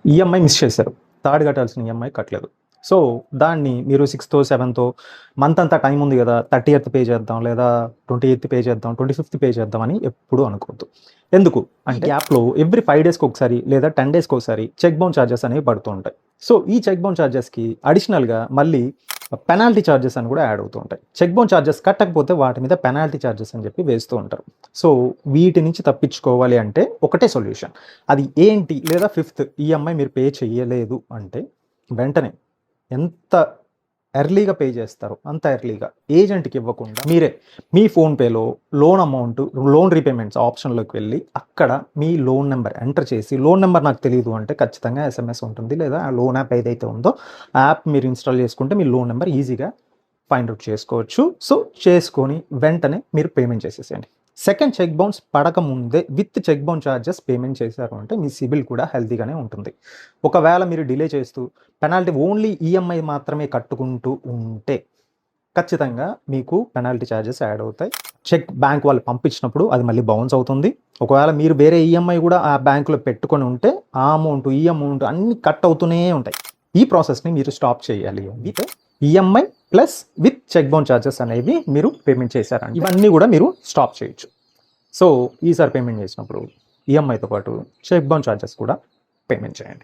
EMI miss చేశారు. Third కట్టాల్సిన EMI కట్టలేదు. సో, దాన్ని మీరు 6థో, 7థో మంత్ అంతా టైం ఉంది గదా! 30థ్ పే చేద్దాం, లేదా 28థ్ పే చేద్దాం, 25థ్ పే చేద్దాం అని ఎప్పుడూ అనుకోవద్దు. ఎందుకు అంటే యాప్‌లో ఎవ్రీ 5 డేస్‌కి ఒకసారి లేదా 10 డేస్‌కి ఒకసారి చెక్ బౌన్స్ చార్జెస్ అనేవి పడుతూ ఉంటాయి. సో, ఈ చెక్ బౌన్స్ చార్జెస్‌కి అడిషనల్‌గా మళ్ళీ పెనాల్టీ చార్జెస్ అని కూడా యాడ్ అవుతూ ఉంటాయి. చెక్ బౌన్స్ చార్జెస్ కట్టకపోతే వాటి మీద పెనాల్టీ చార్జెస్ అని చెప్పి వేస్తూ ఉంటారు. సో, వీటి నుంచి తప్పించుకోవాలి అంటే ఒకటే సొల్యూషన్. అది ఏంటి? లేదా ఫిఫ్త్ ఈఎంఐ మీరు పే చేయలేదు అంటే వెంటనే ఎంత ఎర్లీగా పే చేస్తారో అంత ఎర్లీగా ఏజెంట్‌కి ఇవ్వకుండా మీరే మీ ఫోన్‌పేలో లోన్ అమౌంట్, లోన్ రీపేమెంట్స్ ఆప్షన్‌లోకి వెళ్ళి అక్కడ మీ లోన్ నెంబర్ ఎంటర్ చేసి, లోన్ నెంబర్ నాకు తెలీదు అంటే ఖచ్చితంగా ఎస్ఎంఎస్ ఉంటుంది. లేదా ఆ లోన్ యాప్ ఏదైతే ఉందో ఆ యాప్ మీరు ఇన్‌స్టాల్ చేసుకుంటే మీ లోన్ నెంబర్ ఈజీగా ఫైండ్ ఔట్ చేసుకోవచ్చు. సో, చేసుకొని వెంటనే మీరు పేమెంట్ చేసేసేయండి. సెకండ్ చెక్ బౌన్స్ పడకముందే with cheque bounce charges payment చేశారు అంటే మీ సిబిల్ కూడా హెల్తీగానే ఉంటుంది. ఒకవేళ మీరు డిలే చేస్తూ పెనాల్టీ ఓన్లీ ఈఎంఐ మాత్రమే కట్టుకుంటూ ఉంటే ఖచ్చితంగా మీకు పెనాల్టీ చార్జెస్ యాడ్ అవుతాయి. చెక్ బ్యాంక్ వాళ్ళు పంపించినప్పుడు అది మళ్ళీ బౌన్స్ అవుతుంది. ఒకవేళ మీరు వేరే ఈఎంఐ కూడా ఆ బ్యాంకులో పెట్టుకొని ఉంటే ఆ అమౌంట్, ఈ అమౌంట్ అన్నీ కట్ అవుతూనే ఉంటాయి. ఈ ప్రాసెస్‌ని మీరు స్టాప్ చేయాలి. With EMI plus with cheque bounce charges అనేవి మీరు పేమెంట్ చేశారంటే ఇవన్నీ కూడా మీరు స్టాప్ చేయొచ్చు. సో, ఈసారి పేమెంట్ చేసినప్పుడు ఈఎంఐతో పాటు చెక్ బౌన్స్ చార్జెస్ కూడా పేమెంట్ చేయండి.